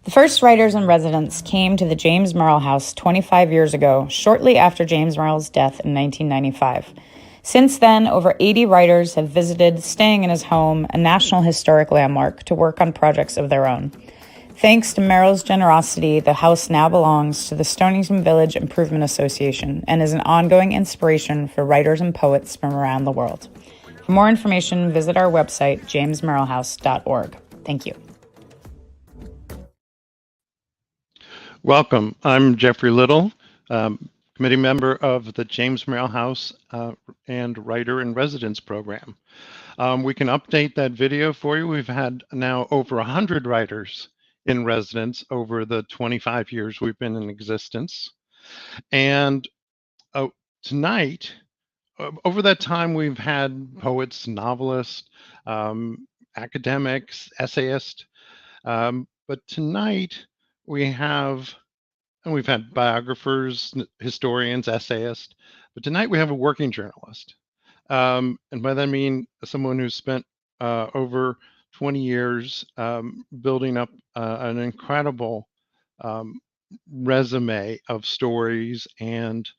The first writers in residence came to the James Merrill House 25 years ago, shortly after James Merrill's death in 1995. Since then, over 80 writers have visited, staying in his home, a National Historic Landmark, to work on projects of their own. Thanks to Merrill's generosity, the house now belongs to the Stonington Village Improvement Association and is an ongoing inspiration for writers and poets from around the world. For more information, visit our website, jamesmerrillhouse.org. Thank you. Welcome. I'm Jeffrey Little, committee member of the James Merrill House and Writer in Residence program. We can update that video for you. We've had now over 100 writers in residence over the 25 years we've been in existence. And tonight, over that time, we've had poets, novelists, academics, essayists, but tonight we've had biographers, historians, essayists, but tonight we have a working journalist. And by that I mean someone who's spent over 20 years building up an incredible resume of stories and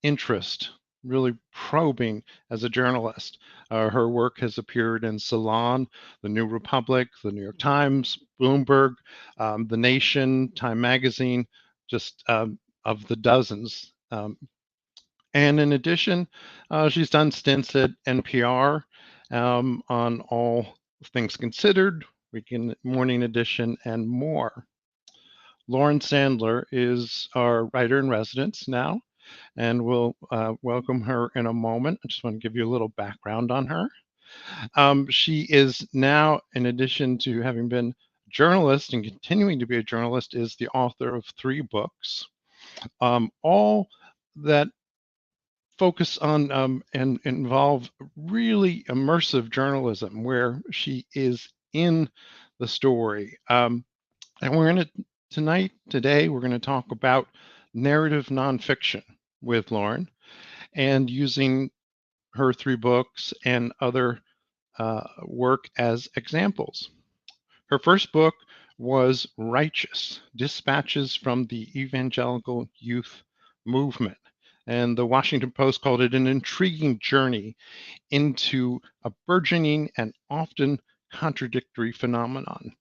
interest, really probing as a journalist. Her work has appeared in Salon, The New Republic, The New York Times, Bloomberg, The Nation, Time Magazine, just of the dozens. And in addition, she's done stints at NPR on All Things Considered, Weekend Morning Edition, and more. Lauren Sandler is our writer in residence now, and we'll welcome her in a moment. I just want to give you a little background on her. She is now, in addition to having been a journalist and continuing to be a journalist, is the author of 3 books, all that focus on and involve really immersive journalism where she is in the story. And today, we're going to talk about narrative nonfiction with Lauren and using her 3 books and other work as examples. Her first book was Righteous, Dispatches from the Evangelical Youth Movement. And the Washington Post called it an intriguing journey into a burgeoning and often contradictory phenomenon.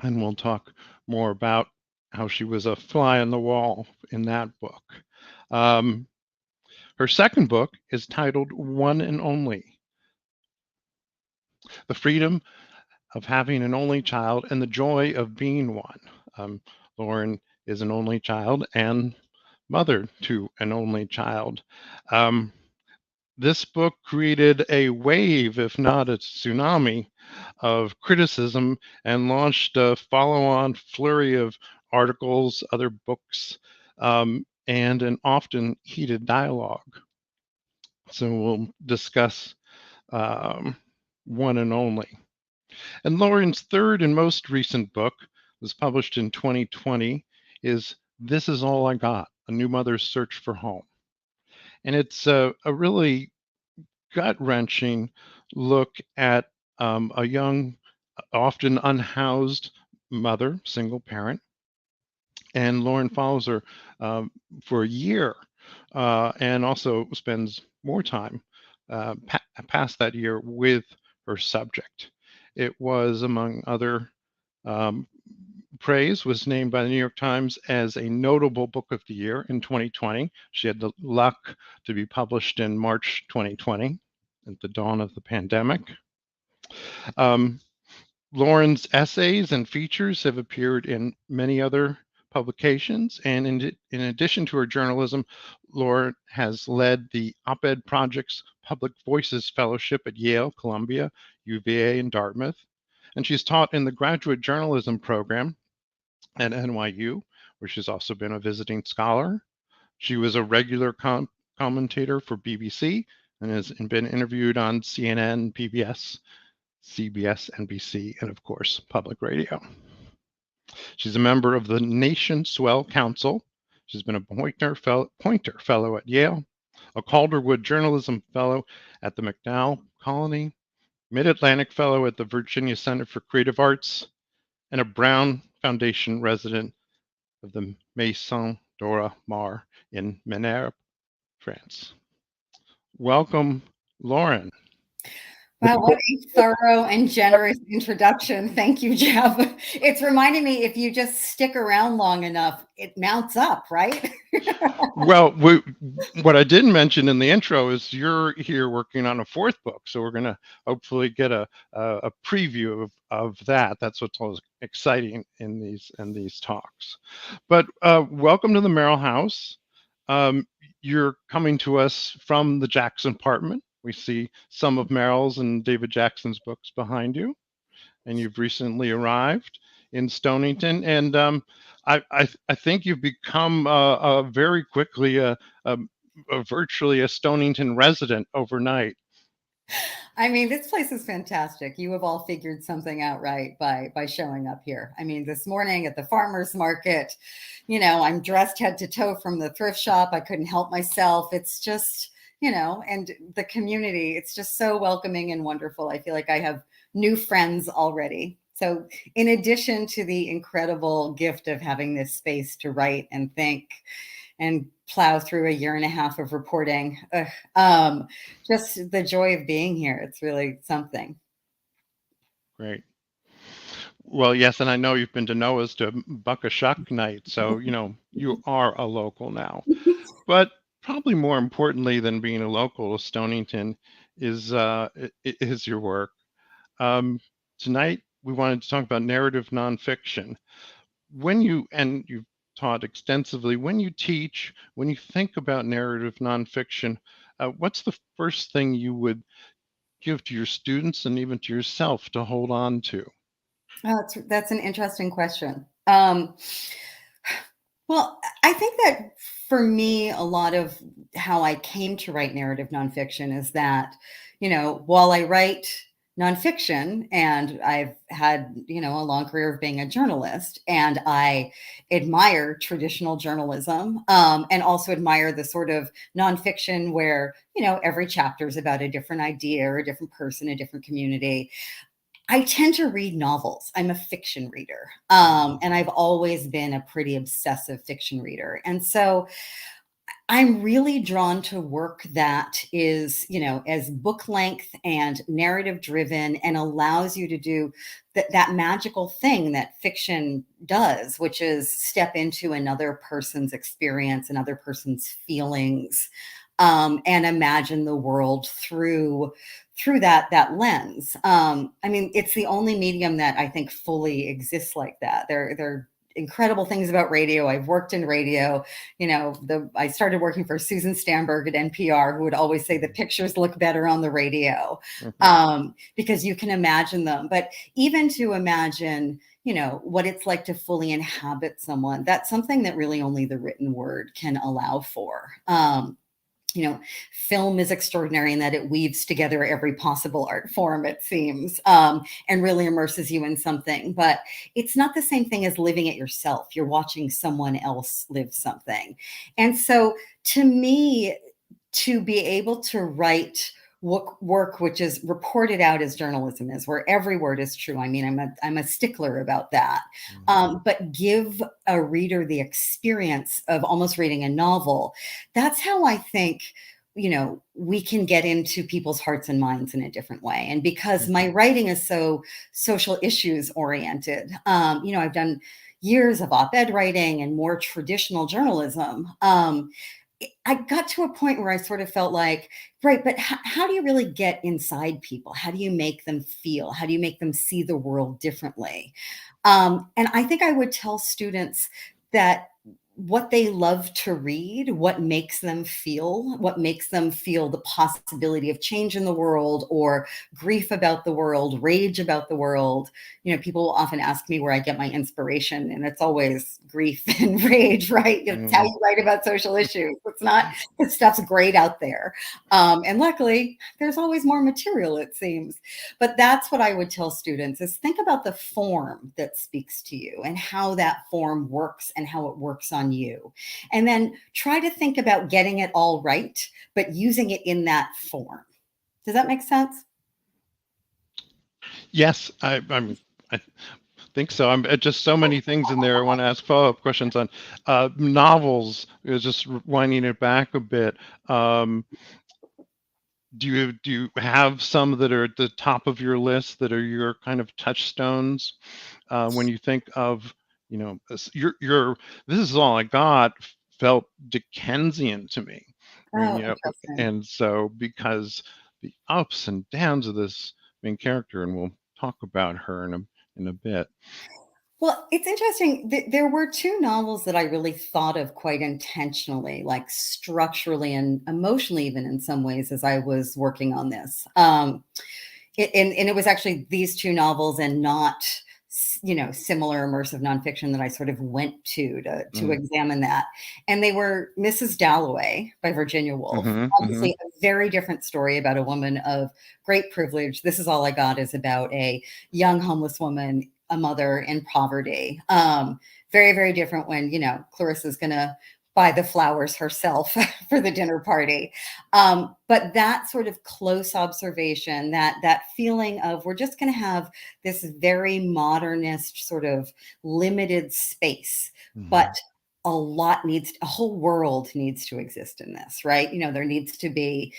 And we'll talk more about how she was a fly on the wall in that book. Her second book is titled One and Only: The Freedom of Having an Only Child and the Joy of Being One. Lauren is an only child and mother to an only child. This book created a wave, if not a tsunami, of criticism and launched a follow-on flurry of articles, other books, and an often heated dialogue. So we'll discuss One and Only. And Lauren's third and most recent book, was published in 2020, is This Is All I Got: A New Mother's Search for Home. And it's a really gut-wrenching look at a young, often unhoused mother, single parent. And Lauren follows her for a year and also spends more time past that year with her subject. It was, among other praise, was named by the New York Times as a notable book of the year in 2020. She had the luck to be published in March 2020 at the dawn of the pandemic. Lauren's essays and features have appeared in many other publications, and in addition to her journalism, Lauren has led the Op-Ed Project's Public Voices Fellowship at Yale, Columbia, UVA, and Dartmouth. And she's taught in the graduate journalism program at NYU, where she's also been a visiting scholar. She was a regular commentator for BBC and has been interviewed on CNN, PBS, CBS, NBC, and of course, public radio. She's a member of the Nation Swell Council. She's been a Poynter Fellow at Yale, a Calderwood Journalism Fellow at the McDowell Colony, Mid-Atlantic Fellow at the Virginia Center for Creative Arts, and a Brown Foundation resident of the Maison Dora Mar in Menard, France. Welcome, Lauren. Wow, what a thorough and generous introduction. Thank you, Jeff. It's reminding me if you just stick around long enough, it mounts up, right? Well, what I didn't mention in the intro is you're here working on a fourth book, so we're going to hopefully get a preview of that. That's what's always exciting in these talks. But welcome to the Merrill House. You're coming to us from the Jackson apartment. We see some of Merrill's and David Jackson's books behind you, and you've recently arrived in Stonington. And I think you've become very quickly virtually a Stonington resident overnight. I mean, this place is fantastic. You have all figured something out right by showing up here. I mean, this morning at the farmer's market, I'm dressed head to toe from the thrift shop. I couldn't help myself. It's just, and the community, it's just so welcoming and wonderful. I feel like I have new friends already. So in addition to the incredible gift of having this space to write and think and plow through a year and a half of reporting, just the joy of being here. It's really something. Great. Well, yes, and I know you've been to Noah's to Buck a Shuck night, so you are a local now. But probably more importantly than being a local of Stonington is your work. Tonight we wanted to talk about narrative nonfiction. You've taught extensively, when you teach, when you think about narrative nonfiction, what's the first thing you would give to your students and even to yourself to hold on to? Oh, that's an interesting question. Well, I think that for me, a lot of how I came to write narrative nonfiction is that, while I write nonfiction and I've had, a long career of being a journalist, and I admire traditional journalism, and also admire the sort of nonfiction where, every chapter is about a different idea or a different person, a different community. I tend to read novels. I'm a fiction reader. And I've always been a pretty obsessive fiction reader. And so I'm really drawn to work that is, as book length and narrative driven and allows you to do that magical thing that fiction does, which is step into another person's experience, another person's feelings, and imagine the world through that lens. I mean, it's the only medium that I think fully exists like that. There are incredible things about radio. I've worked in radio. I started working for Susan Stamberg at NPR, who would always say the pictures look better on the radio, because you can imagine them. But even to imagine, what it's like to fully inhabit someone, that's something that really only the written word can allow for. Film is extraordinary in that it weaves together every possible art form, it seems, and really immerses you in something. But it's not the same thing as living it yourself. You're watching someone else live something. And so to me, to be able to write work which is reported out as journalism is, where every word is true. I mean, I'm a stickler about that. But give a reader the experience of almost reading a novel. That's how I think, we can get into people's hearts and minds in a different way. And because my writing is so social issues oriented, I've done years of op-ed writing and more traditional journalism. I got to a point where I sort of felt like, right, but how do you really get inside people? How do you make them feel? How do you make them see the world differently? And I think I would tell students that what they love to read, what makes them feel the possibility of change in the world, or grief about the world, rage about the world. People will often ask me where I get my inspiration, and it's always grief and rage, right? It's how you write about social issues. It's not, this stuff's great out there. And luckily, there's always more material, it seems. But that's what I would tell students is think about the form that speaks to you and how that form works and how it works on you. And then try to think about getting it all right, but using it in that form. Does that make sense? Yes, I mean, think so. I'm just so many things in there. I want to ask follow-up questions on novels. Just winding it back a bit. Um, do you have some that are at the top of your list that are your kind of touchstones when you think of, your This Is All I Got felt Dickensian to me. I mean, Oh, interesting. and so because the ups and downs of this main character, and we'll talk about her in a bit. Well, it's interesting. There were two novels that I really thought of quite intentionally, like structurally and emotionally, even in some ways, as I was working on this. And it was actually these two novels and not, similar immersive nonfiction that I sort of went to Mm. examine that. And they were Mrs. Dalloway by Virginia Woolf. Hmm. Hmm. Obviously, a very different story about a woman of great privilege. This Is All I Got is about a young homeless woman, a mother in poverty. Very, very different when, Clarissa's going to buy the flowers herself for the dinner party. But that sort of close observation, that feeling of we're just going to have this very modernist sort of limited space, but Hmm. a whole world needs to exist in this, right? There needs to be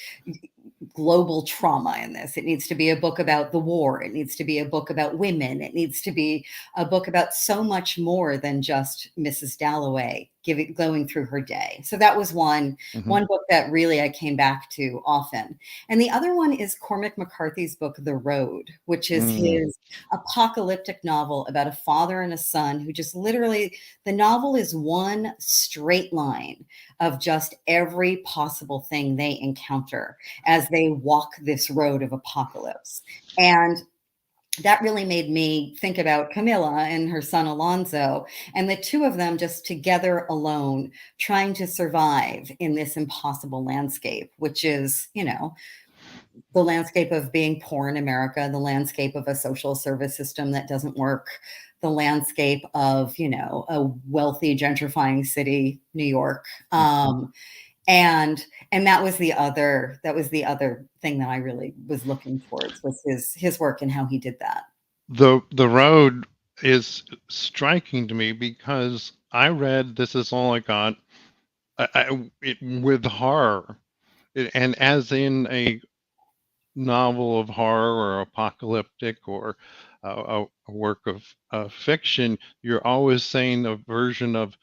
global trauma in this. It needs to be a book about the war. It needs to be a book about women. It needs to be a book about so much more than just Mrs. Dalloway going through her day. So that was Hmm. one book that really I came back to often. And the other one is Cormac McCarthy's book The Road, which is Mm. his apocalyptic novel about a father and a son who just literally, the novel is one straight line of just every possible thing they encounter as they walk this road of apocalypse. And that really made me think about Camilla and her son Alonzo, and the two of them just together alone trying to survive in this impossible landscape, which is, the landscape of being poor in America, the landscape of a social service system that doesn't work, the landscape of, a wealthy gentrifying city, New York. Mhm. And that was the other thing that I really was looking towards, was his work and how he did that. The road is striking to me because I read This Is All I Got with horror, and as in a novel of horror or apocalyptic or a work of fiction, you're always saying a version of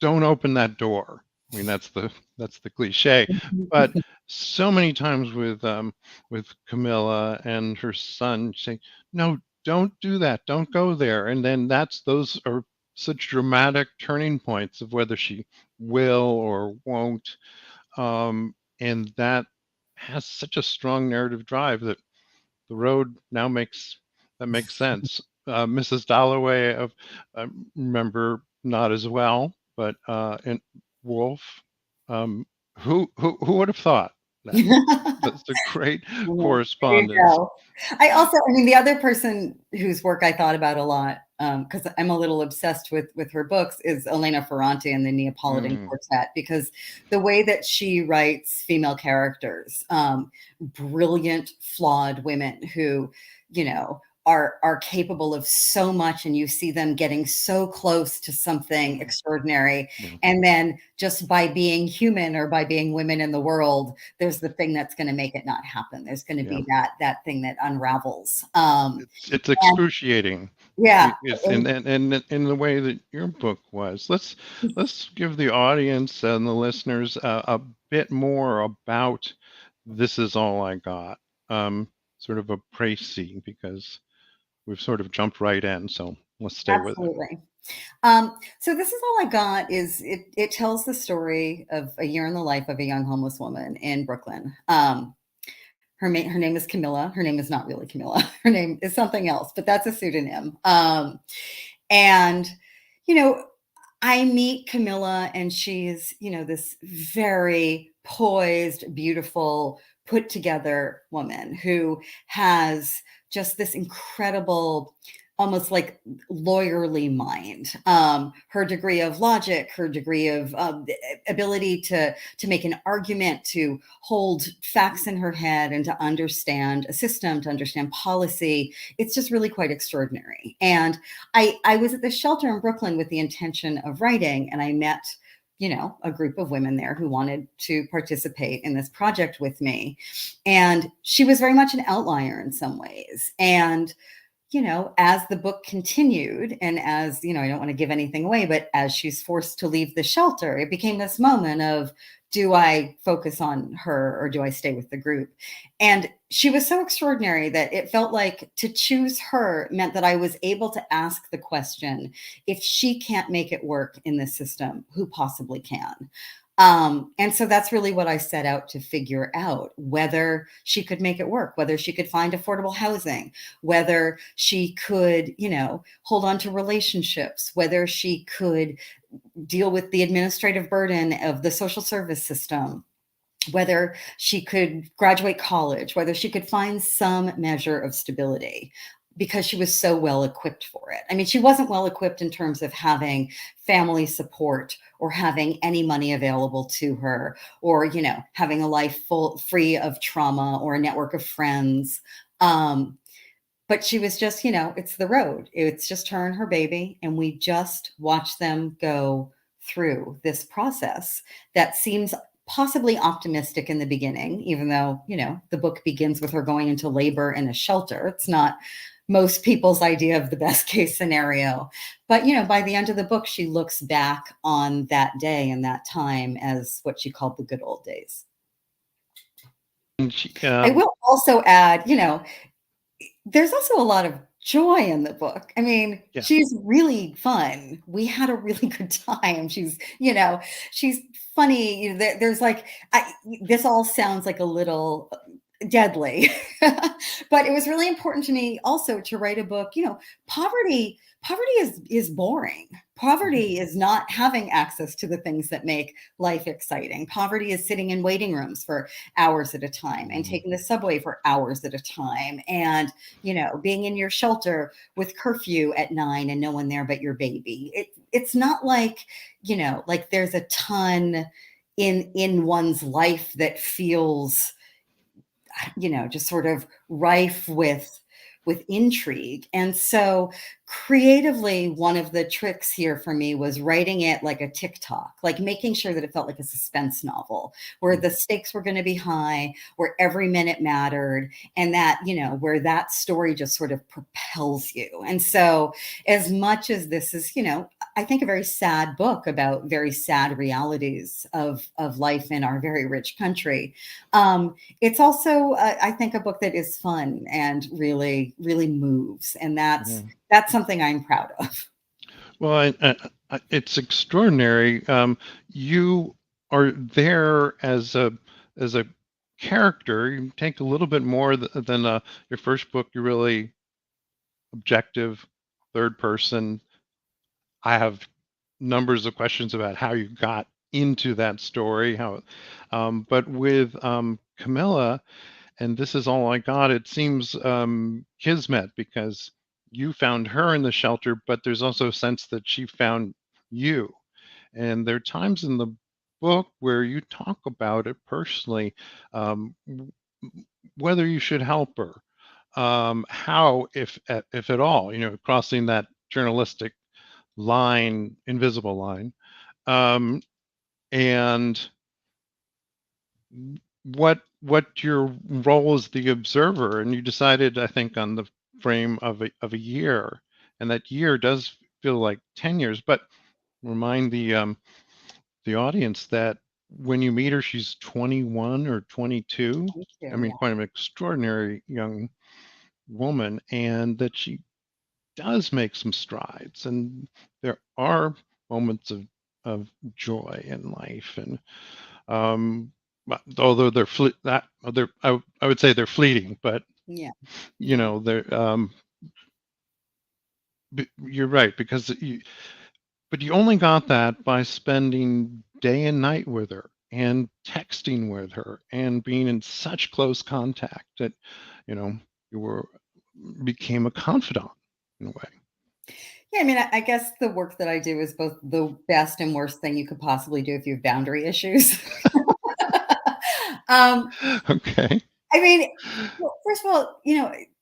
"Don't open that door." I mean, that's the cliche, but so many times with Camilla and her son saying, "No, don't do that. Don't go there." And then those are such dramatic turning points of whether she will or won't. And that has such a strong narrative drive that the road now makes sense. Mrs. Dalloway, I remember not as well, but and Wolf, who would have thought that? That's a great Well, there you correspondence. go. I mean, the other person whose work I thought about a lot, because I'm a little obsessed with her books, is Elena Ferrante and the Neapolitan Mm, Quartet, because the way that she writes female characters, brilliant, flawed women who, are capable of so much, and you see them getting so close to something extraordinary, yeah, and then just by being human or by being women in the world, there's the thing that's going to make it not happen. There's going to yeah. be that thing that unravels. It's And excruciating. yeah, It's and and in the way that your book was. Let's give the audience and the listeners a bit more about This Is All I Got. Sort of a précis because we've sort of jumped right in. So let's stay with it. absolutely. So This Is All I Got is it tells the story of a year in the life of a young homeless woman in Brooklyn. Her name is Camilla. Her name is not really Camilla. Her name is something else, but that's a pseudonym. And you know, I meet Camilla, and she's, this very poised, beautiful, put together woman who has just this incredible, almost like lawyerly mind. Her degree of logic, her degree of ability to make an argument, to hold facts in her head, and to understand a system, to understand policy. It's just really quite extraordinary. And I was at the shelter in Brooklyn with the intention of writing, and I met, a group of women there who wanted to participate in this project with me. And she was very much an outlier in some ways. And as the book continued, and as, I don't want to give anything away, but as she's forced to leave the shelter, it became this moment of, do I focus on her or do I stay with the group? And she was so extraordinary that it felt like to choose her meant that I was able to ask the question, if she can't make it work in this system, who possibly can? And so that's really what I set out to figure out, whether she could make it work, whether she could find affordable housing, whether she could, hold on to relationships, whether she could deal with the administrative burden of the social service system, whether she could graduate college, whether she could find some measure of stability, because she was so well equipped for it. I mean, she wasn't well equipped in terms of having family support or having any money available to her, or, having a life free of trauma or a network of friends. But she was just, it's the road. It's just her and her baby. And we just watch them go through this process that seems possibly optimistic in the beginning, even though, the book begins with her going into labor in a shelter. It's not most people's idea of the best case scenario. But, by the end of the book, she looks back on that day and that time as what she called the good old days. And she, I will also add, there's also a lot of joy in the book. I mean, Yeah. she's really fun. We had a really good time. She's funny. There's like, this all sounds like a little deadly, but it was really important to me also to write a book. Poverty is boring. Poverty is not having access to the things that make life exciting. Poverty is sitting in waiting rooms for hours at a time, and taking the subway for hours at a time, and being in your shelter with curfew at 9 and no one there but your baby. It's not like, like there's a ton in one's life that feels, just sort of rife with intrigue. And so creatively, one of the tricks here for me was writing it like a TikTok, like making sure that it felt like a suspense novel, where the stakes were going to be high, where every minute mattered, and that, where that story just sort of propels you. And so as much as this is, I think a very sad book about very sad realities of life in our very rich country, it's also, I think, a book that is fun and really, really moves. And that's something I'm proud of. Well, it's extraordinary. You are there as a character. You take a little bit more than your first book. You're really objective, third person. I have numbers of questions about how you got into that story. But with Camilla, and This Is All I Got, it seems kismet, because you found her in the shelter, but there's also a sense that she found you. And there are times in the book where you talk about it personally, whether you should help her, how, if at all, crossing that journalistic line, invisible line, and what your role as the observer. And you decided, I think, on the frame of a year, and that year does feel like 10 years. But remind the audience that when you meet her, she's 21 or 22. I mean, quite an extraordinary young woman, and that she does make some strides, and there are moments of joy in life. And although I would say they're fleeting, but they're you're right, because but you only got that by spending day and night with her, and texting with her, and being in such close contact that you were became a confidant in a way. Yeah, I mean, I guess the work that I do is both the best and worst thing you could possibly do if you have boundary issues. um, Okay. I mean, well, first of all,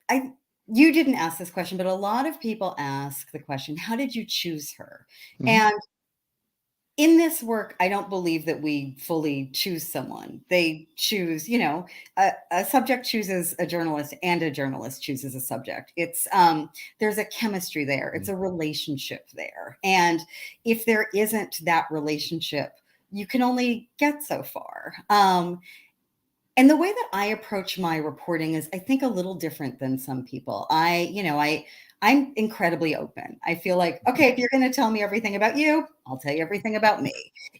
I you didn't ask this question, but a lot of people ask the question, "How did you choose her?" Mhm. And in this work, I don't believe that we fully choose someone. They choose, a subject chooses a journalist and a journalist chooses a subject. There's a chemistry there. It's Mm. a relationship there. And if there isn't that relationship, you can only get so far. And the way that I approach my reporting is, I think, a little different than some people. I'm incredibly open. I feel like, okay, if you're going to tell me everything about you, I'll tell you everything about me.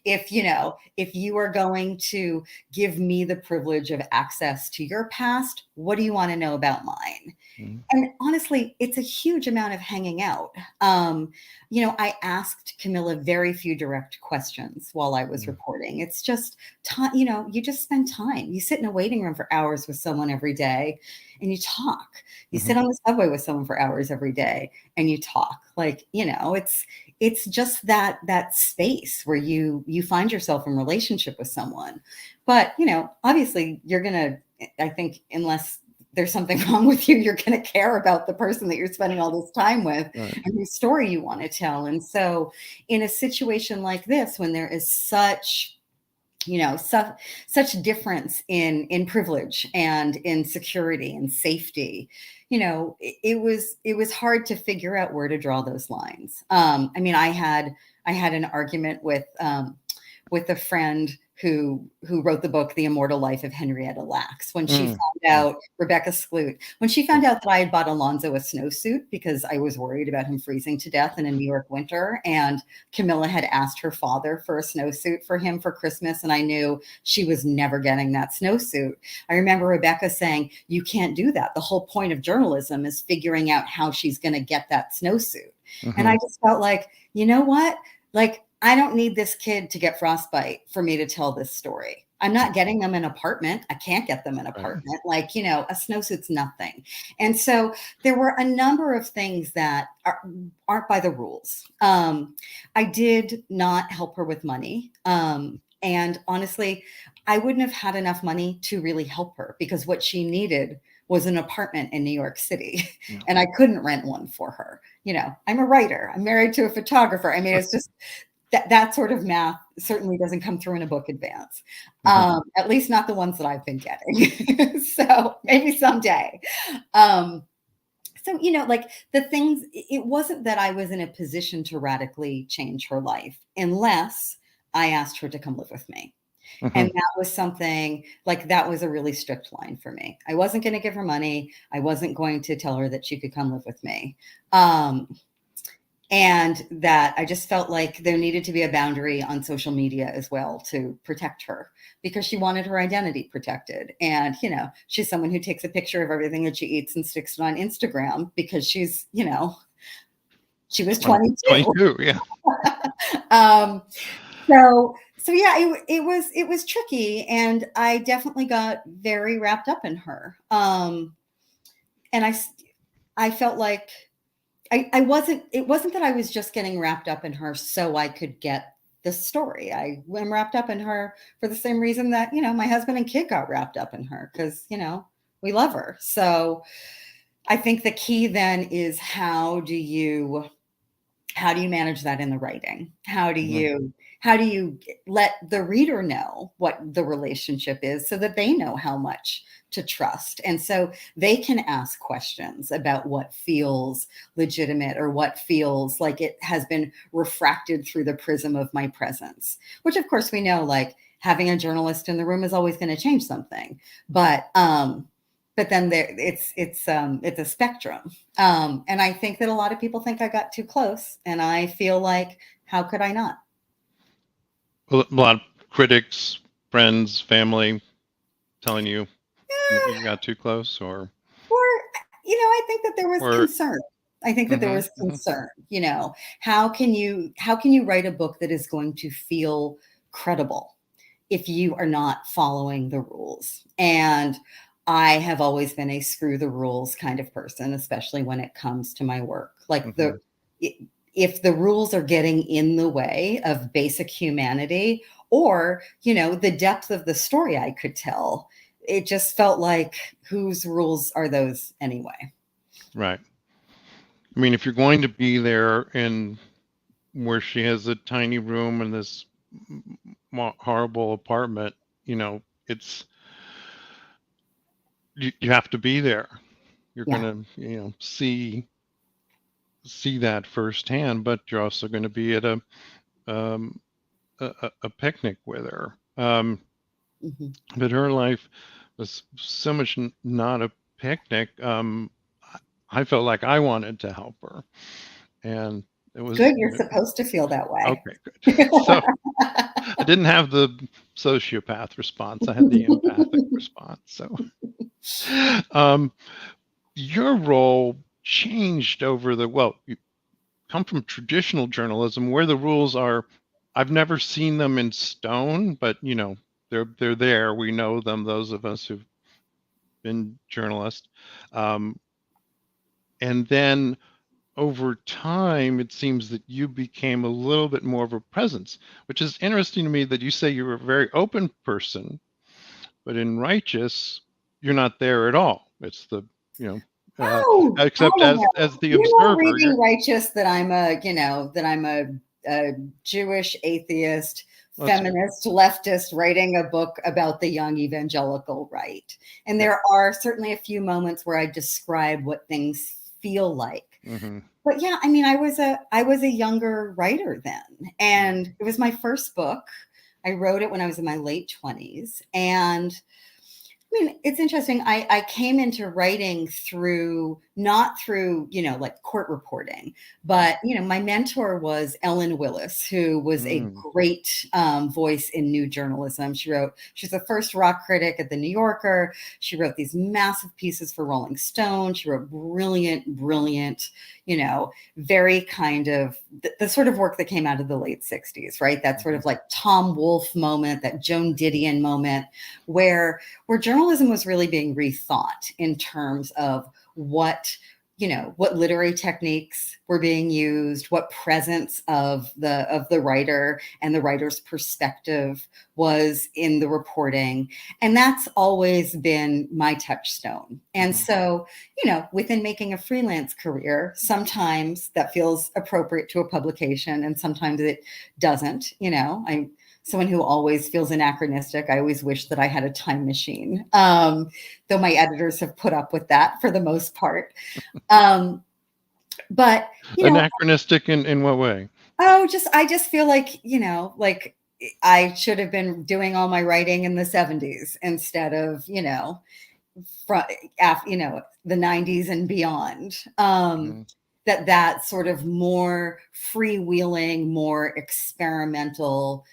If you are going to give me the privilege of access to your past, what do you want to know about mine? Mm. And honestly, it's a huge amount of hanging out. I asked Camilla very few direct questions while I was Mm. reporting. It's just time, you just spend time. You sit in a waiting room for hours with someone every day and you talk. You sit Mhm. on the subway with someone for hours every day and you talk. It's just that space where you find yourself in relationship with someone. But, obviously you're gonna, I think, unless there's something wrong with you, you're going to care about the person that you're spending all this time with Right. and whose story you want to tell. And so in a situation like this, when there is such difference in privilege and in security and safety, it was hard to figure out where to draw those lines. I mean, I had an argument with a friend who wrote the book The Immortal Life of Henrietta Lacks. When she Mm. found out, Rebecca Skloot, when she found out that I had bought Alonzo a snowsuit because I was worried about him freezing to death in a New York winter, and Camilla had asked her father for a snowsuit for him for Christmas, and I knew she was never getting that snowsuit. I remember Rebecca saying, "You can't do that. The whole point of journalism is figuring out how she's going to get that snowsuit." And I Mhm. just felt like, you know what? Like, I don't need this kid to get frostbite for me to tell this story. I'm not getting them an apartment. I can't get them an Right. apartment. A snowsuit's nothing. And so there were a number of things that aren't by the rules. I did not help her with money. And honestly, I wouldn't have had enough money to really help her because what she needed was an apartment in New York City. Yeah. And I couldn't rent one for her. I'm a writer. I'm married to a photographer. I mean, it's just that sort of math certainly doesn't come through in a book advance. Mhm. At least not the ones that I've been getting. So maybe someday. Um, like the things, it wasn't that I was in a position to radically change her life unless I asked her to come live with me. And Mhm. that was something like that was a really strict line for me. I wasn't going to give her money. I wasn't going to tell her that she could come live with me. And that I just felt like there needed to be a boundary on social media as well to protect her because she wanted her identity protected. And, she's someone who takes a picture of everything that she eats and sticks it on Instagram because she was 22. 22, yeah. um, so yeah, it was tricky, and I definitely got very wrapped up in her. And I felt like I wasn't, it wasn't that I was just getting wrapped up in her so I could get the story. I am wrapped up in her for the same reason that, my husband and kid got wrapped up in her because, we love her. So I think the key then is how do you manage that in the writing? Mhm. How do you let the reader know what the relationship is so that they know how much to trust, and so they can ask questions about what feels legitimate or what feels like it has been refracted through the prism of my presence, which of course we know, like, having a journalist in the room is always going to change something, but then it's a spectrum. And I think that a lot of people think I got too close, and I feel like, how could I not? A lot of critics, friends, family telling you you got too close, Or, I think that there was or concern. I think that there Mhm. was Mhm. concern. How can you write a book that is going to feel credible if you are not following the rules? And I have always been a screw the rules kind of person, especially when it comes to my work. Like if the rules are getting in the way of basic humanity or, the depth of the story I could tell, it just felt like, whose rules are those anyway? Right. I mean, if you're going to be there in where she has a tiny room in this horrible apartment, it's you have to be there. You're Yeah. going to, see that firsthand, but you're also going to be at um, a picnic with her. But her life was so much not a picnic. I felt like I wanted to help her, and it was Good. You're supposed to feel that way. okay. Good. So I didn't have the sociopath response. I had the empathic response. So, your role changed over you come from traditional journalism where the rules are, I've never seen them in stone, but they're there. We know them, those of us who've been journalists. And then over time, it seems that you became a little bit more of a presence, which is interesting to me that you say you're a very open person, but in Righteous, you're not there at all. It's the, except No. as the You're not observer. reading Righteous that I'm a Jewish atheist, feminist, leftist writing a book about the young evangelical right. And there are certainly a few moments where I describe what things feel like. But yeah, I mean, I was a younger writer then, and it was my first book. I wrote it when I was in my late 20s, and I mean, it's interesting. I came into writing not through, like court reporting, but, my mentor was Ellen Willis, who was a great voice in new journalism. She's the first rock critic at the New Yorker. She wrote these massive pieces for Rolling Stone. She wrote brilliant, very kind of the sort of work that came out of the late 60s, right? That sort of like Tom Wolfe moment, that Joan Didion moment where journalism was really being rethought in terms of what literary techniques were being used, what presence of the writer and the writer's perspective was in the reporting. And that's always been my touchstone. And so, within making a freelance career, sometimes that feels appropriate to a publication and sometimes it doesn't. I'm someone who always feels anachronistic. I always wish that I had a time machine, though my editors have put up with that for the most part. But anachronistic in what way? I just feel like, like I should have been doing all my writing in the 70s instead of, the 90s and beyond. That sort of more freewheeling, more experimental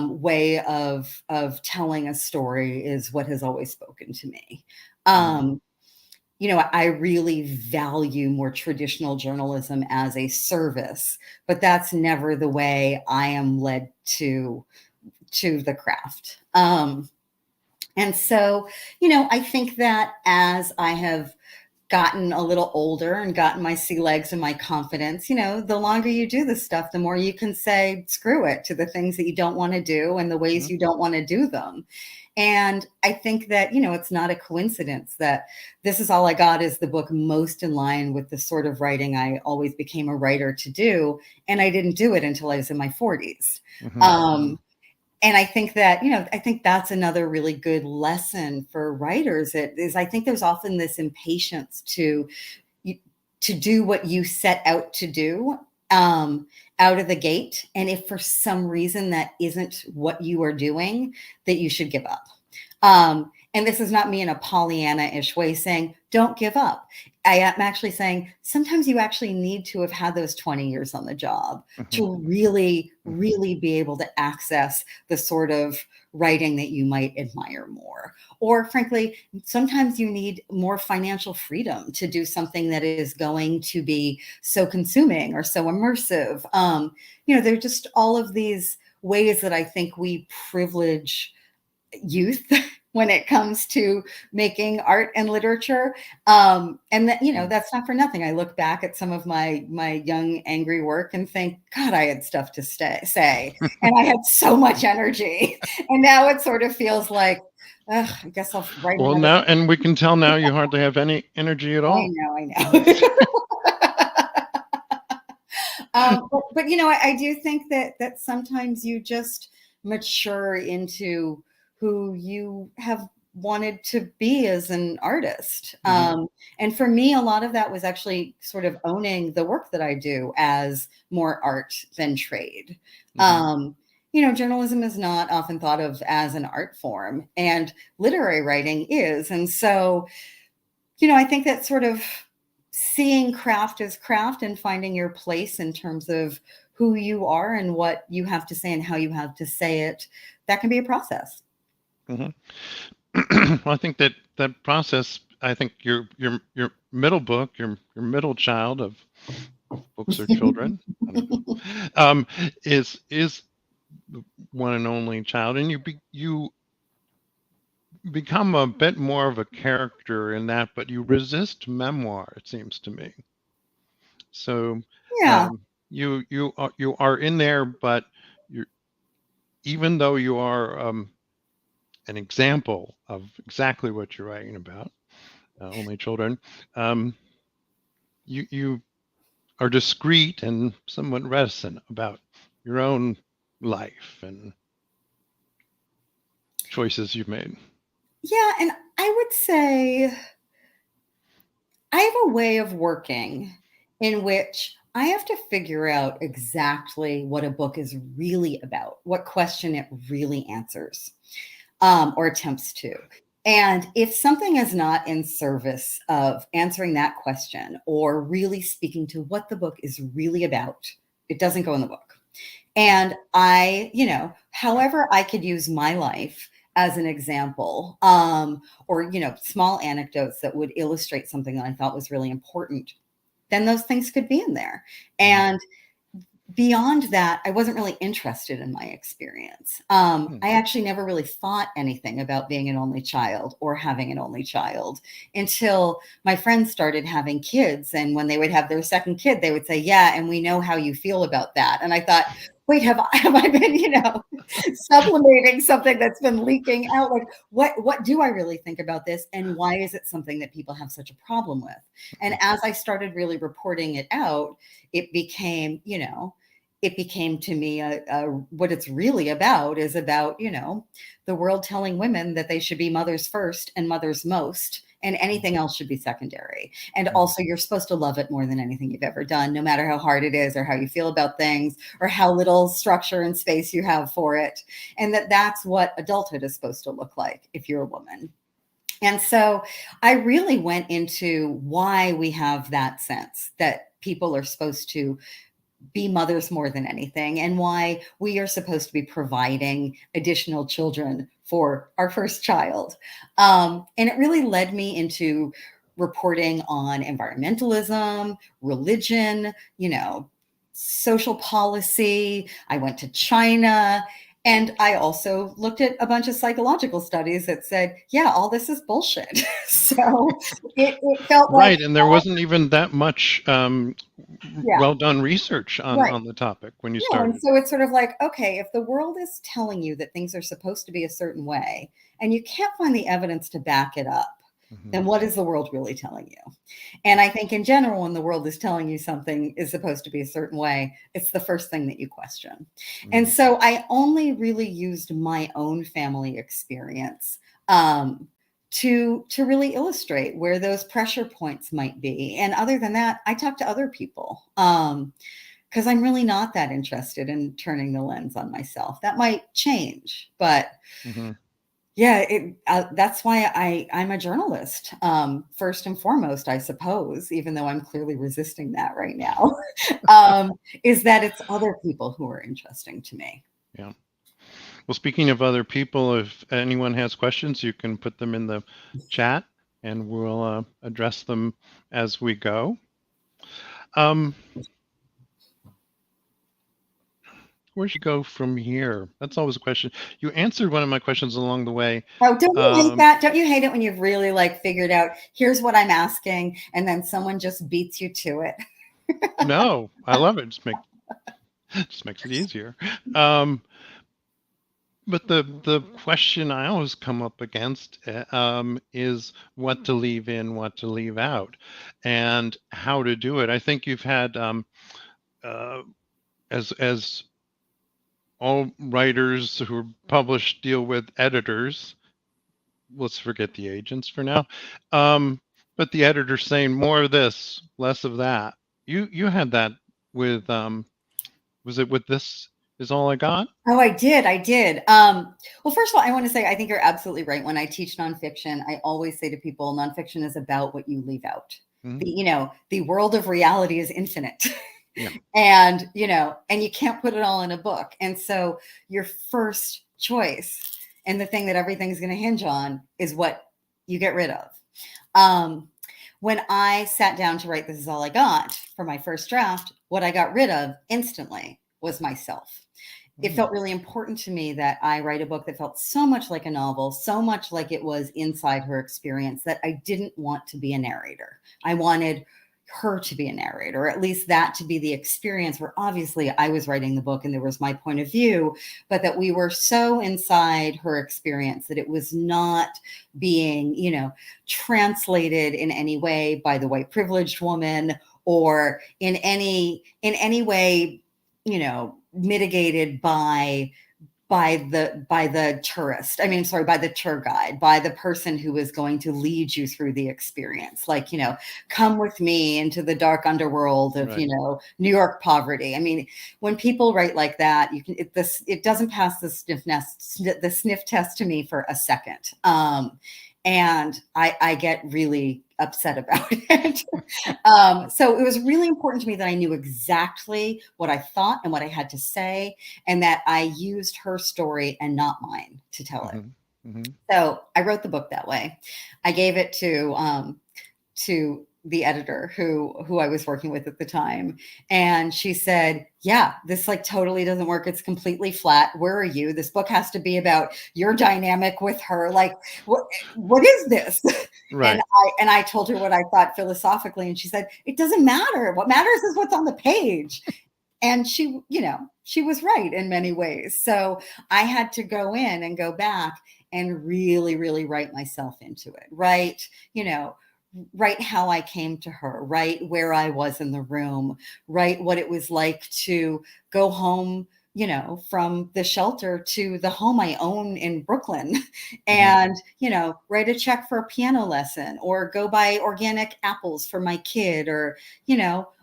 way of telling a story is what has always spoken to me. I really value more traditional journalism as a service, but that's never the way I am led to the craft. And so, I think that as I have gotten a little older and gotten my sea legs and my confidence, the longer you do this stuff, the more you can say, screw it to the things that you don't want to do and the ways you don't want to do them. And I think that, it's not a coincidence that This Is All I Got is the book most in line with the sort of writing I always became a writer to do. And I didn't do it until I was in my 40s. And I think that, I think that's another really good lesson for writers. I think there's often this impatience to do what you set out to do out of the gate. And if for some reason that isn't what you are doing, that you should give up. And this is not me in a Pollyanna-ish way saying, don't give up. I am actually saying sometimes you actually need to have had those 20 years on the job to really, really be able to access the sort of writing that you might admire more. Or frankly, sometimes you need more financial freedom to do something that is going to be so consuming or so immersive. There are just all of these ways that I think we privilege youth when it comes to making art and literature. And that, that's not for nothing. I look back at some of my young, angry work and think, God, I had stuff to say, and I had so much energy. And now it sort of feels like, ugh, I guess I'll write Well, another. now, and we can tell now you hardly have any energy at all. I know. But I do think that sometimes you just mature into who you have wanted to be as an artist. And for me, a lot of that was actually sort of owning the work that I do as more art than trade. Journalism is not often thought of as an art form, and literary writing is. And so, I think that sort of seeing craft as craft and finding your place in terms of who you are and what you have to say and how you have to say it, that can be a process. Well, I think that process, I think your middle book, your middle child of books or children, is the one and only child, and you become a bit more of a character in that, but you resist memoir, it seems to me. So Yeah. you are in there, but you're, even though you are an example of exactly what you're writing about, only children, you are discreet and somewhat reticent about your own life and choices you've made. Yeah, and I would say I have a way of working in which I have to figure out exactly what a book is really about, what question it really answers, or attempts to. And if something is not in service of answering that question or really speaking to what the book is really about, it doesn't go in the book. And however I could use my life as an example, or, small anecdotes that would illustrate something that I thought was really important, then those things could be in there. And beyond that, I wasn't really interested in my experience. I actually never really thought anything about being an only child or having an only child until my friends started having kids. And when they would have their second kid, they would say, yeah, and we know how you feel about that. And I thought, wait, have I been, sublimating something that's been leaking out? Like, what do I really think about this? And why is it something that people have such a problem with? And as I started really reporting it out, it became, to me what it's really about is about, the world telling women that they should be mothers first and mothers most, and anything else should be secondary. And also, you're supposed to love it more than anything you've ever done, no matter how hard it is or how you feel about things or how little structure and space you have for it. And that's what adulthood is supposed to look like if you're a woman. And so I really went into why we have that sense that people are supposed to be mothers more than anything, and why we are supposed to be providing additional children for our first child. And it really led me into reporting on environmentalism, religion, social policy. I went to China. And I also looked at a bunch of psychological studies that said, yeah, all this is bullshit. So it felt Right, like, and there wasn't even that much yeah. well done research Right. on the topic when you No, started. and so it's sort of like, okay, if the world is telling you that things are supposed to be a certain way and you can't find the evidence to back it up, then what is the world really telling you? And I think in general, when the world is telling you something is supposed to be a certain way, it's the first thing that you question. And so I only really used my own family experience to really illustrate where those pressure points might be. And other than that, I talked to other people. Because I'm really not that interested in turning the lens on myself. That might change, but yeah, that's why I'm a journalist, first and foremost, I suppose, even though I'm clearly resisting that right now, is that it's other people who are interesting to me. Yeah. Well, speaking of other people, if anyone has questions, you can put them in the chat and we'll address them as we go. where should you go from here? That's always a question. You answered one of my questions along the way. Oh, don't you hate that? Don't you hate it when you've really like figured out, here's what I'm asking, and then someone just beats you to it? No, I love it. Just makes it easier. But the question I always come up against is what to leave in, what to leave out, and how to do it. I think you've had uh, as all writers who are published deal with editors. Let's forget the agents for now. But the editor saying more of this, less of that. You had that with was it with This Is All I Got? Oh, I did. I did. Well, first of all, I want to say I think you're absolutely right. When I teach nonfiction, I always say to people, nonfiction is about what you leave out. Mhm. The world of reality is infinite. Yeah. And you can't put it all in a book. And so your first choice and the thing that everything's going to hinge on is what you get rid of. When I sat down to write This Is All I Got for my first draft, what I got rid of instantly was myself. It felt really important to me that I write a book that felt so much like a novel, so much like it was inside her experience, that I didn't want to be a narrator. I wanted her to be a narrator, or at least that to be the experience, where obviously I was writing the book and there was my point of view, but that we were so inside her experience that it was not being, translated in any way by the white privileged woman, or in any way, mitigated by the tourist. I mean, sorry, by the tour guide, by the person who is going to lead you through the experience. Like, come with me into the dark underworld of, Right. New York poverty. I mean, when people write like that, it doesn't pass the sniff test to me for a second. And I get really upset about it. So it was really important to me that I knew exactly what I thought and what I had to say, and that I used her story and not mine to tell it. Mm-hmm. So I wrote the book that way. I gave it to the editor who I was working with at the time. And she said, yeah, this like totally doesn't work. It's completely flat. Where are you? This book has to be about your dynamic with her. Like, what is this? Right. And I told her what I thought philosophically. And she said, it doesn't matter. What matters is what's on the page. And she was right in many ways. So I had to go in and go back and really, really write myself into it. Write how I came to her, write where I was in the room, write what it was like to go home, from the shelter to the home I own in Brooklyn, and, write a check for a piano lesson, or go buy organic apples for my kid, or,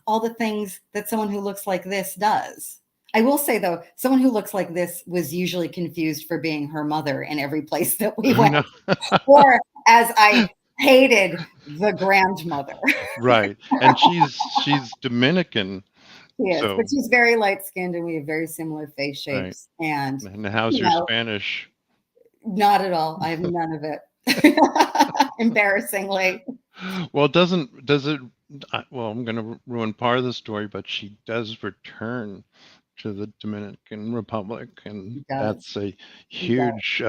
all the things that someone who looks like this does. I will say, though, someone who looks like this was usually confused for being her mother in every place that we went, or as I hated, the grandmother. Right. And she's Dominican. She is, but So, she's very light skinned and we have very similar face right. shapes. And, And how's your Spanish? not at all. I have none of it. Embarrassingly. Well, well, I'm going to ruin part of the story, but she does return to the Dominican Republic, and that's a huge,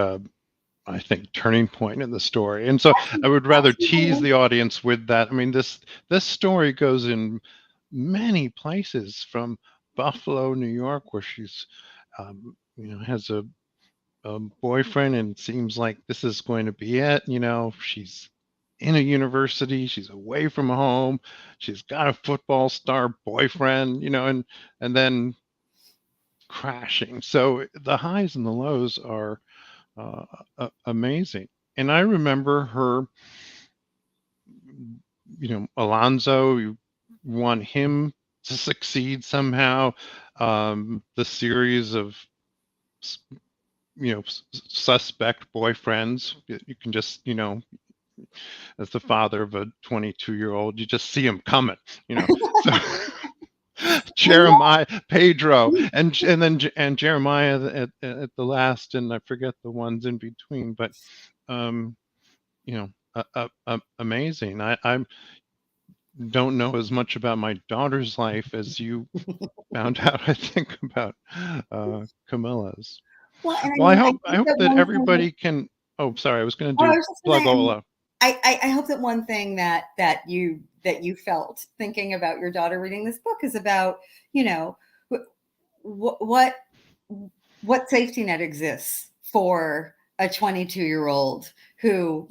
I think, turning point in the story. And so I would rather tease the audience with that. I mean, this story goes in many places, from Buffalo, New York, where she's, has a boyfriend, and it seems like this is going to be it. She's in a university, she's away from home, she's got a football star boyfriend, and then crashing. So the highs and the lows are amazing. And I remember her, Alonzo, you want him to succeed somehow. The series of, suspect boyfriends, you can just, as the father of a 22-year-old, you just see him coming, So, Jeremiah, Pedro, and Jeremiah at the last, and I forget the ones in between, but amazing. don't know as much about my daughter's life as you found out, I think, about Camilla's. Well, and I Well, I mean, I hope I think hope that that one thing. everybody can. Oh, sorry, I was going Oh, to I do was just gonna plug say, I mean, Ola. I hope that one thing that you felt thinking about your daughter reading this book is about, you know, what what safety net exists for a 22-year-old who,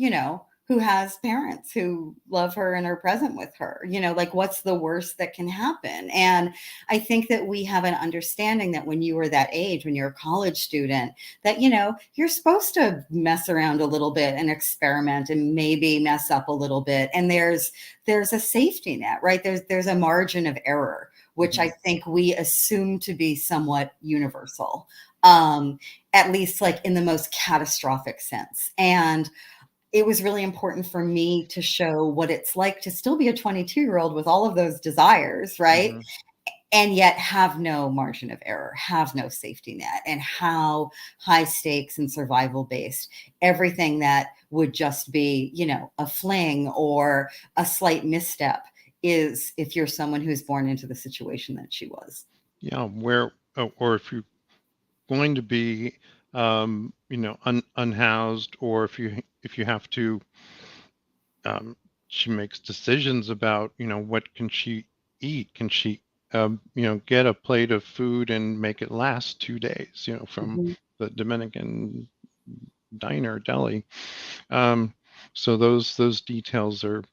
who has parents who love her and are present with her. Like, what's the worst that can happen? And I think that we have an understanding that when you were that age, when you're a college student, that you're supposed to mess around a little bit and experiment and maybe mess up a little bit, and there's a safety net, right? There's a margin of error, which I think we assume to be somewhat universal, at least like in the most catastrophic sense. And it was really important for me to show what it's like to still be a 22-year-old with all of those desires, right? Mm-hmm. And yet have no margin of error, have no safety net, and how high stakes and survival based everything that would just be, a fling or a slight misstep is, if you're someone who's born into the situation that she was. Yeah, or if you're going to be, unhoused, or if you have to, she makes decisions about, what can she eat? Can she, get a plate of food and make it last 2 days? From Mhm. the Dominican diner deli. Um, so those details are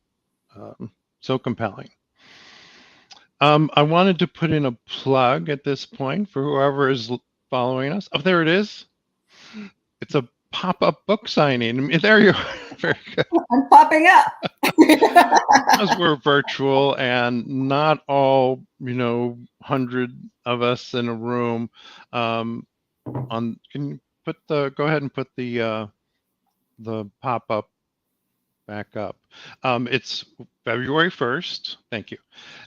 so compelling. I wanted to put in a plug at this point for whoever is following us. Oh, there it is. It's a pop-up book signing. There you are. Very good. I'm popping up. Because we're virtual and not all, 100 of us in a room. Can you go ahead and put the pop-up back up. It's February 1st. Thank you.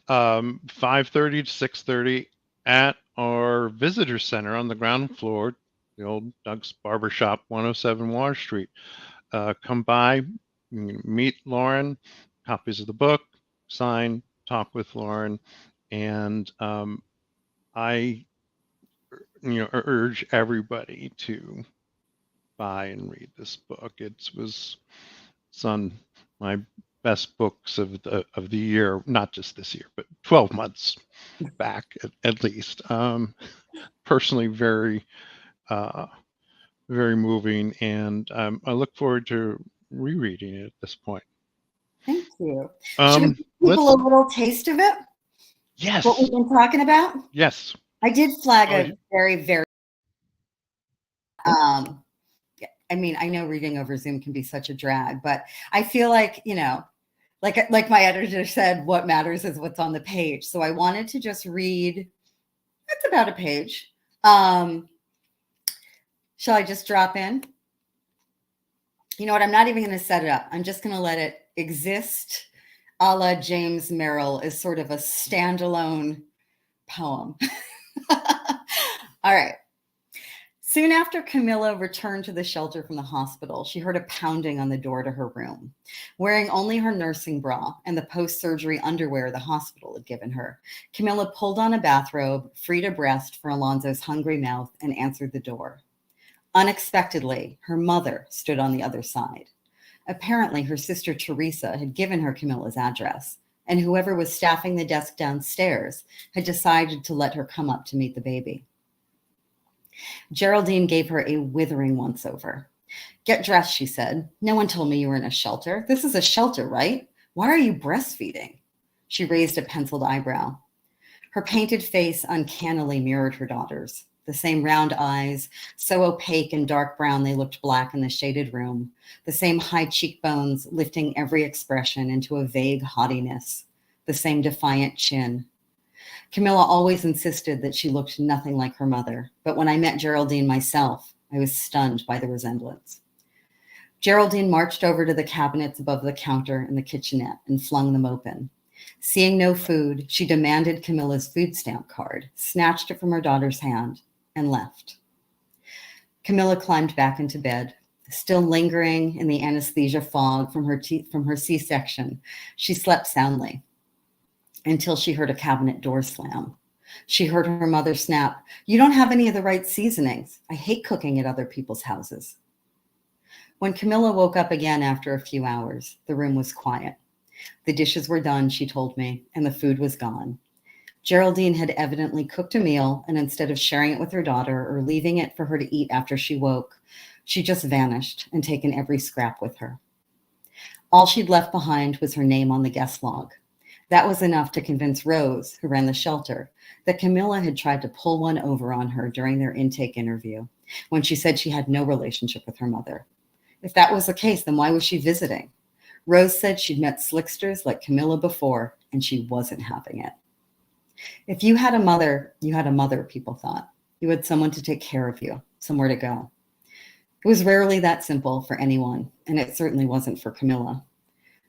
5:30 to 6:30 at our visitor center on the ground floor, the old Doug's Barbershop, 107 Water Street. Come by, you can meet Lauren, copies of the book, sign, talk with Lauren, and I, urge everybody to buy and read this book. It's on my best books of the year, not just this year, but 12 months back at least. Personally, uh, very moving, and I look forward to rereading it at this point. Thank you. Should we give people Let's a little taste of it? What Yes, we've been talking about? yes. I did flag Oh, a very, very, um, I mean, I know reading over Zoom can be such a drag, but I feel like, like my editor said, what matters is what's on the page. So I wanted to just read, that's about a page. Shall I just drop in? You know what? I'm not even going to set it up. I'm just going to let it exist, a la James Merrill, as sort of a standalone poem. All right. Soon after Camilla returned to the shelter from the hospital, she heard a pounding on the door to her room. Wearing only her nursing bra and the post-surgery underwear the hospital had given her, Camilla pulled on a bathrobe, freed a breast for Alonzo's hungry mouth, and answered the door. Unexpectedly, her mother stood on the other side. Apparently, her sister Teresa had given her Camilla's address, and whoever was staffing the desk downstairs had decided to let her come up to meet the baby. Geraldine gave her a withering once-over. Get dressed, she said. No one told me you were in a shelter. This is a shelter, right? Why are you breastfeeding? She raised a penciled eyebrow. Her painted face uncannily mirrored her daughter's. The same round eyes, so opaque and dark brown they looked black in the shaded room. The same high cheekbones lifting every expression into a vague haughtiness. The same defiant chin. Camilla always insisted that she looked nothing like her mother, but when I met Geraldine myself, I was stunned by the resemblance. Geraldine marched over to the cabinets above the counter in the kitchenette and flung them open. Seeing no food, she demanded Camilla's food stamp card, snatched it from her daughter's hand, and left. Camilla climbed back into bed. Still lingering in the anesthesia fog from her C-section, she slept soundly. until she heard a cabinet door slam. She heard her mother snap, "You don't have any of the right seasonings. I hate cooking at other people's houses." When Camilla woke up again after a few hours, the room was quiet. The dishes were done, she told me, and the food was gone. Geraldine had evidently cooked a meal, and instead of sharing it with her daughter or leaving it for her to eat after she woke, she just vanished and taken every scrap with her. All she'd left behind was her name on the guest log. That was enough to convince Rose, who ran the shelter, that Camilla had tried to pull one over on her during their intake interview when she said she had no relationship with her mother. If that was the case, then why was she visiting? Rose said she'd met slicksters like Camilla before, and she wasn't having it. If you had a mother, you had a mother, people thought. You had someone to take care of you, somewhere to go. It was rarely that simple for anyone, and it certainly wasn't for Camilla.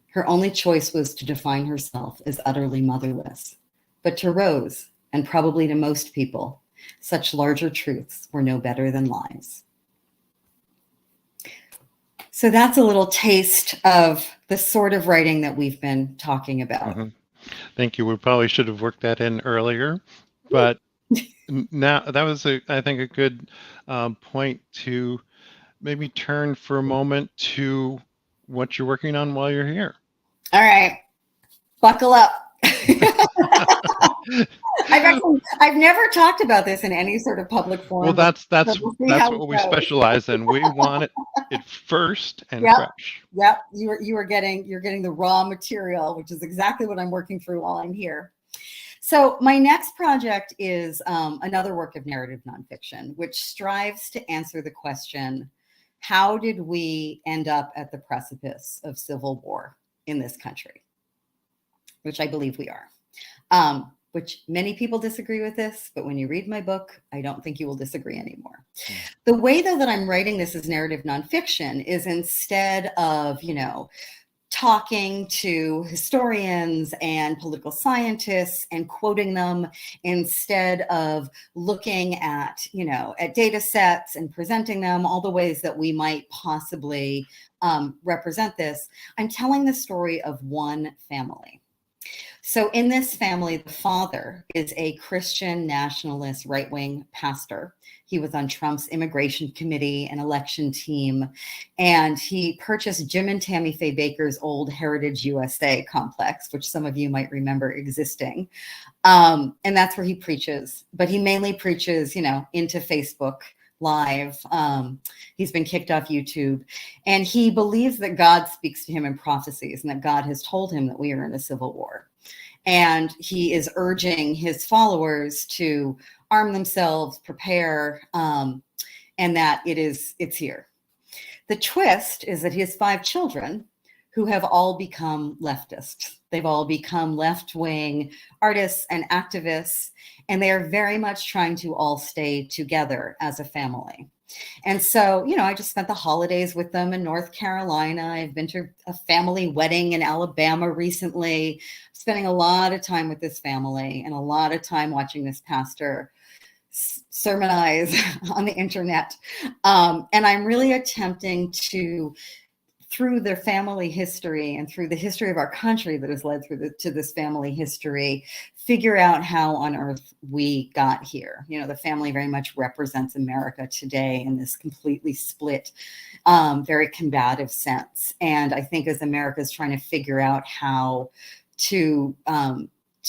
Her only choice was to define herself as utterly motherless. But to Rose, and probably to most people, such larger truths were no better than lies. So that's a little taste of the sort of writing that we've been talking about. Mm-hmm. Thank you. We probably should have worked that in earlier, but now that was, I think, a good point to maybe turn for a moment to what you're working on while you're here. All right, buckle up. I've never talked about this in any sort of public forum. Well, that's what we specialize in. We want it first and fresh. Yep, you're getting the raw material, which is exactly what I'm working through while I'm here. So my next project is another work of narrative nonfiction, which strives to answer the question, how did we end up at the precipice of civil war in this country? Which I believe we are. Which many people disagree with this, but when you read my book, I don't think you will disagree anymore. The way, though, that I'm writing this as narrative nonfiction is instead of, talking to historians and political scientists and quoting them, instead of looking at, at data sets and presenting them, all the ways that we might possibly represent this, I'm telling the story of one family. So in this family, the father is a Christian nationalist right-wing pastor. He was on Trump's immigration committee and election team, and he purchased Jim and Tammy Faye Baker's old Heritage USA complex, which some of you might remember existing. And that's where he preaches, but he mainly preaches, into Facebook Live. He's been kicked off YouTube, and he believes that God speaks to him in prophecies and that God has told him that we are in a civil war. And he is urging his followers to arm themselves, prepare, and that it's here. The twist is that he has 5 children who have all become leftists. They've all become left-wing artists and activists, and they are very much trying to all stay together as a family. And so, I just spent the holidays with them in North Carolina. I've been to a family wedding in Alabama recently, spending a lot of time with this family and a lot of time watching this pastor sermonize on the internet. And I'm really attempting to, through their family history and through the history of our country that has led to this family history, figure out how on earth we got here. The family very much represents America today in this completely split, very combative sense. And I think as America is trying to figure out how to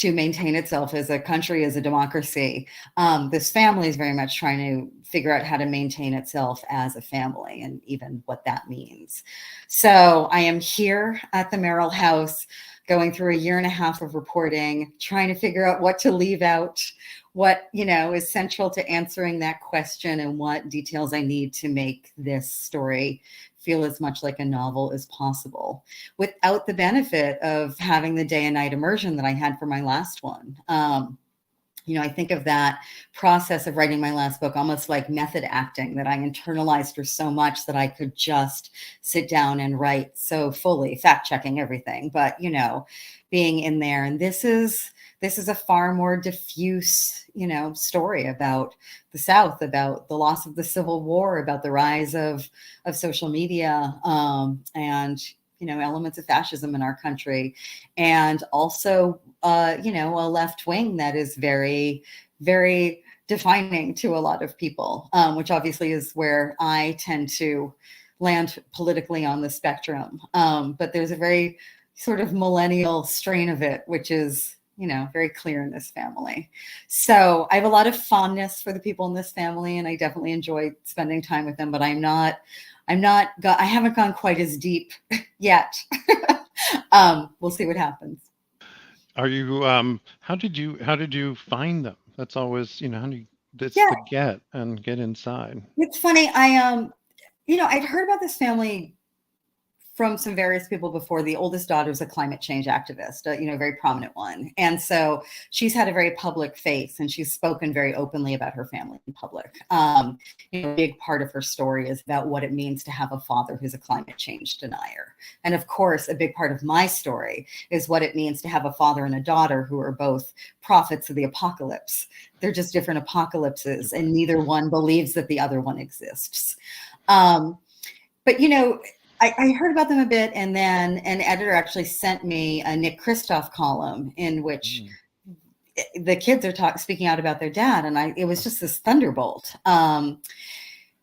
maintain itself as a country, as a democracy, this family is very much trying to figure out how to maintain itself as a family and even what that means. So I am here at the Merrill House going through a 1.5 years of reporting, trying to figure out what to leave out, what, is central to answering that question, and what details I need to make this story feel as much like a novel as possible without the benefit of having the day and night immersion that I had for my last one. I think of that process of writing my last book almost like method acting, that I internalized for so much that I could just sit down and write so fully, fact checking everything, but, being in there. And this is a far more diffuse, story about the South, about the loss of the Civil War, about the rise of social media, and elements of fascism in our country, and also, a left wing that is very, very defining to a lot of people, which obviously is where I tend to land politically on the spectrum. But there's a very sort of millennial strain of it, which is, very clear in this family. So I have a lot of fondness for the people in this family, and I definitely enjoy spending time with them, but I haven't gone quite as deep yet. We'll see what happens. Are you how did you find them? That's always, how do you, that's Yeah, the get inside. it's funny. I'd heard about this family from some various people before. The oldest daughter is a climate change activist, a very prominent one. And so she's had a very public face, and she's spoken very openly about her family in public. A big part of her story is about what it means to have a father who's a climate change denier. And of course, a big part of my story is what it means to have a father and a daughter who are both prophets of the apocalypse. They're just different apocalypses, and neither one believes that the other one exists. But I heard about them a bit, and then an editor actually sent me a Nick Kristof column in which the kids are speaking out about their dad, and it was just this thunderbolt. And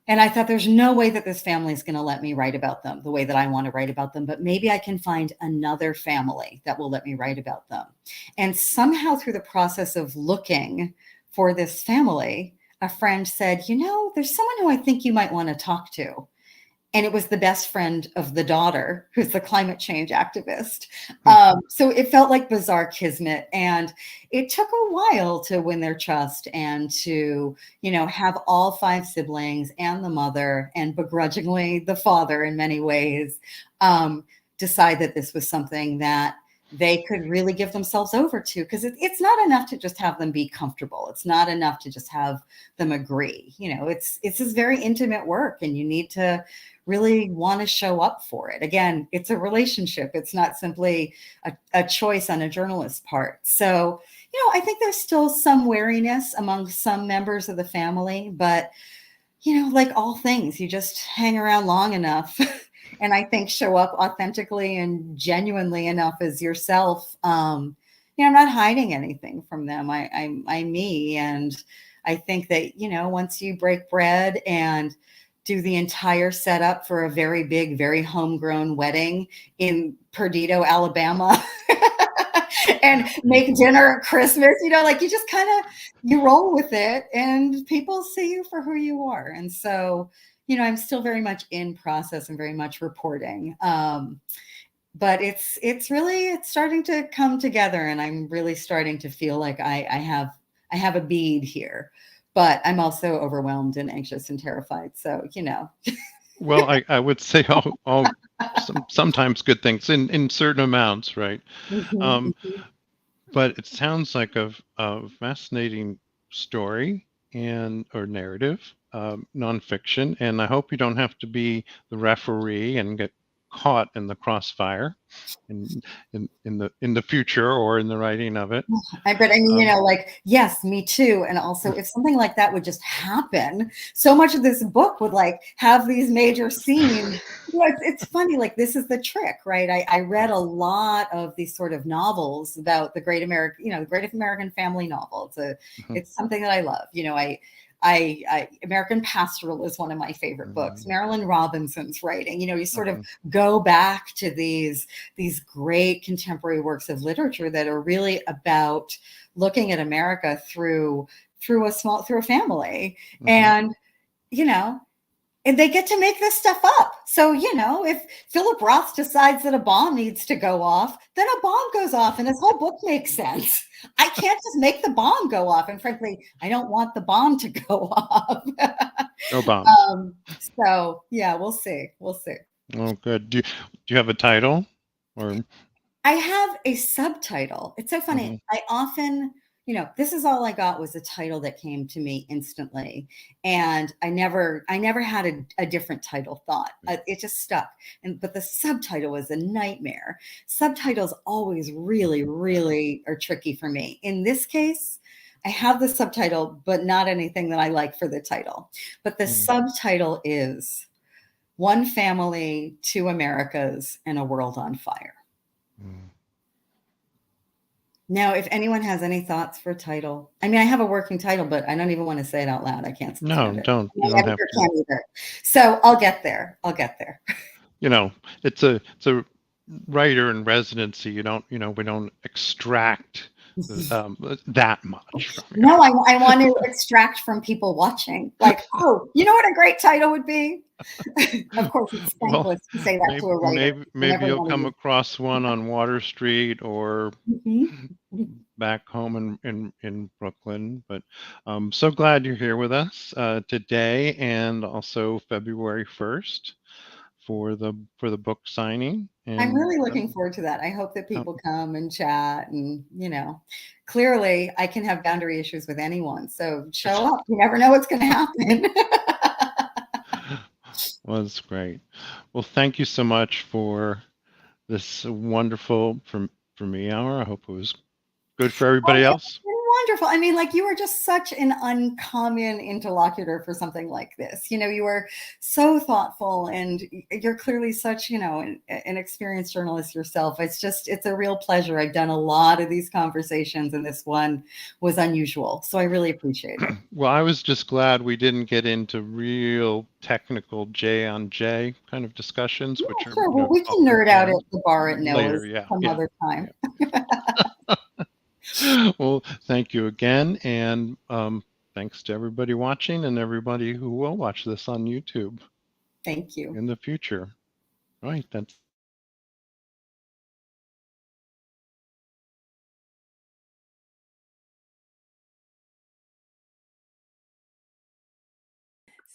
I thought, there's no way that this family is going to let me write about them the way that I want to write about them, but maybe I can find another family that will let me write about them. And somehow, through the process of looking for this family, a friend said, there's someone who I think you might want to talk to. And it was the best friend of the daughter, who's the climate change activist. So it felt like bizarre kismet. And it took a while to win their trust and to, have all 5 siblings and the mother, and begrudgingly the father in many ways, decide that this was something that they could really give themselves over to. Because it's not enough to just have them be comfortable. It's not enough to just have them agree. It's this very intimate work, and you need to really want to show up for it. Again, it's a relationship. It's not simply a choice on a journalist's part. So, I think there's still some wariness among some members of the family, but, like all things, you just hang around long enough and I think show up authentically and genuinely enough as yourself. I'm not hiding anything from them. I'm me. And I think that, once you break bread and do the entire setup for a very big, very homegrown wedding in Perdido, Alabama, and make dinner at Christmas, you just kind of, you roll with it, and people see you for who you are. And so, I'm still very much in process and very much reporting. But it's starting to come together, and I'm really starting to feel like I have a bead here. But I'm also overwhelmed and anxious and terrified. So, Well, I would say sometimes good things in certain amounts, right? Um, but it sounds like a fascinating story or narrative, nonfiction, and I hope you don't have to be the referee and get caught in the crossfire in the future or in the writing of it. But yes, me too. And also, if something like that would just happen, so much of this book would have these major scenes. It's funny, this is the trick, right? I read a lot of these sort of novels about the great American family novel. It's something that I love. American Pastoral is one of my favorite books. Marilyn Robinson's writing, you sort of go back to these great contemporary works of literature that are really about looking at America through a family. And, and they get to make this stuff up. So, if Philip Roth decides that a bomb needs to go off, then a bomb goes off and this whole book makes sense. I can't just make the bomb go off. And frankly, I don't want the bomb to go off. No bombs. So, yeah, we'll see. We'll see. Oh, good. Do you have a title? Or I have a subtitle. It's so funny. I often... this is all I got was a title that came to me instantly. And I never had a different title thought. It just stuck. But the subtitle was a nightmare. Subtitles always really, really are tricky for me. In this case, I have the subtitle, but not anything that I like for the title. But the subtitle is One family, two Americas, and a world on fire. Now, if anyone has any thoughts for a title, I mean, I have a working title, but I don't even want to say it out loud. I can't stand No, it. don't. My You don't have editor to. can't either. So I'll get there. I'll get there. You know, it's a writer in residency. You don't. You know, we don't extract that much from you. No, I want to extract from people watching. Like, oh, you know what a great title would be? Of course, it's Well, thankless to say that to a writer. maybe you'll come across one on Water Street or back home in Brooklyn. But I'm so glad you're here with us today, and also February 1st for the book signing. And I'm really looking forward to that. I hope that people come and chat, and clearly I can have boundary issues with anyone. So show up. You never know what's going to happen. Well, that's great. Well, thank you so much for this wonderful for me hour. I hope it was good for everybody else. Wonderful. I mean, like, you are just such an uncommon interlocutor for something like this. You were so thoughtful, and you're clearly such, an experienced journalist yourself. It's a real pleasure. I've done a lot of these conversations, and this one was unusual. So I really appreciate it. Well, I was just glad we didn't get into real technical J on J kind of discussions, which are sure. Well, we can nerd out at the bar at Noah's some other time. Yeah. Well, thank you again, and thanks to everybody watching and everybody who will watch this on YouTube. Thank you. In the future. All right, that's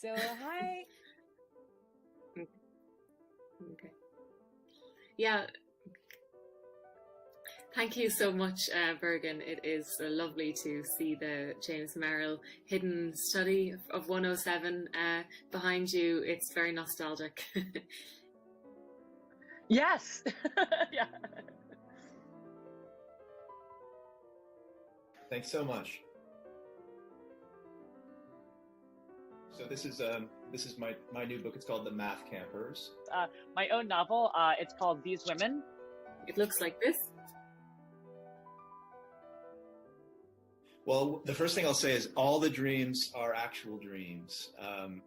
So, hi. Okay. Yeah. Thank you so much, Bergen. It is lovely to see the James Merrill hidden study of 107 behind you. It's very nostalgic. Yes. Yeah. Thanks so much. So this is my new book. It's called The Math Campers. My own novel. It's called These Women. It looks like this. Well, the first thing I'll say is all the dreams are actual dreams.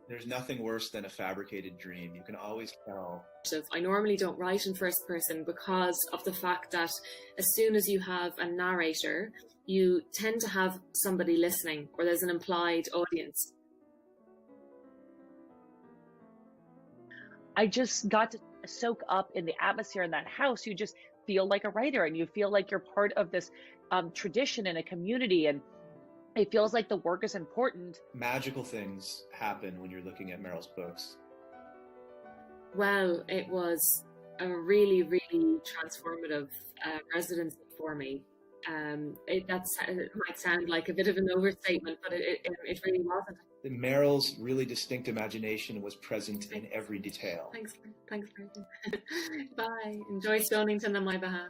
There's nothing worse than a fabricated dream. You can always tell. I normally don't write in first person because of the fact that as soon as you have a narrator, you tend to have somebody listening, or there's an implied audience. I just got to soak up in the atmosphere in that house. You just feel like a writer, and you feel like you're part of this tradition and a community, and it feels like the work is important. Magical things happen when you're looking at Merrill's books. Well, it was a really, really transformative residency for me. It might sound like a bit of an overstatement, but it really wasn't. Merrill's really distinct imagination was present in every detail. Thanks, Brendan. Bye. Enjoy Stonington on my behalf.